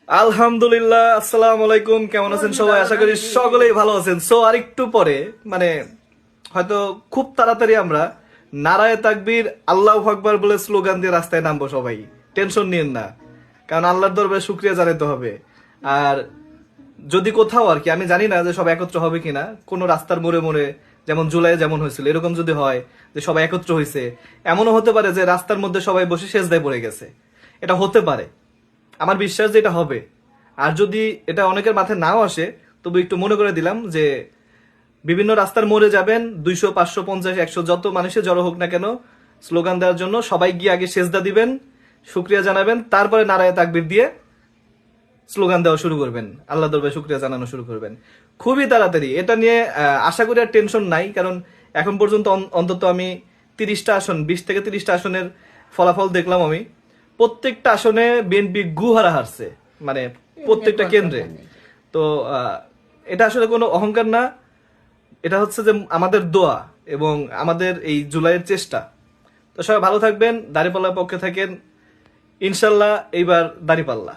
আলহামদুলিল্লাহ, আসসালামু আলাইকুম। কেমন আছেন সবাই? আশা করি সকলেই ভালো আছেন। সো আরেকটু পরে মানে হয়তো খুব তাড়াতাড়ি আমরা নারায়ে তাকবীর আল্লাহু আকবার বলে স্লোগান দিয়ে রাস্তায় নামবো সবাই। টেনশন নিয়েন না, কারণ আল্লাহর দরবারে শুকরিয়া জানাতে হবে। আর যদি কোথাও আর কি, আমি জানি না যে সবাই একত্র হবে কিনা, কোনো রাস্তার মোড়ে মোড়ে যেমন জুলাইয়ে যেমন হয়েছিল এরকম যদি হয় যে সবাই একত্র হয়েছে, এমনও হতে পারে যে রাস্তার মধ্যে সবাই বসে সেজদায় পড়ে গেছে। এটা হতে পারে, আমার বিশ্বাস যে এটা হবে। আর যদি এটা অনেকের মাথায় নাও আসে, তবু একটু মনে করে দিলাম যে বিভিন্ন রাস্তার মোড়ে যাবেন, 200, 500, 50, 100 যত মানুষের জড়ো হোক না কেন, স্লোগান দেওয়ার জন্য সবাই গিয়ে আগে সেজদা দিবেন, শুক্রিয়া জানাবেন, তারপরে নারায়ে তাকবীর দিয়ে স্লোগান দেওয়া শুরু করবেন, আল্লাহ দরবারে শুক্রিয়া জানানো শুরু করবেন খুবই তাড়াতাড়ি। এটা নিয়ে আশা করি আর টেনশন নাই, কারণ এখন পর্যন্ত অন্তত আমি 30টা আসন, 20 থেকে 30টা আসনের ফলাফল দেখলাম আমি। প্রত্যেকটা আসনে বিএনপি গুহারা হারছে, মানে প্রত্যেকটা কেন্দ্রে। তো এটা আসলে কোনো অহংকার না, এটা হচ্ছে যে আমাদের দোয়া এবং আমাদের এই জুলাইয়ের চেষ্টা। তো সবাই ভালো থাকবেন, দাঁড়িপাল্লার পক্ষে থাকেন, ইনশাল্লাহ এইবার দাঁড়িপাল্লা।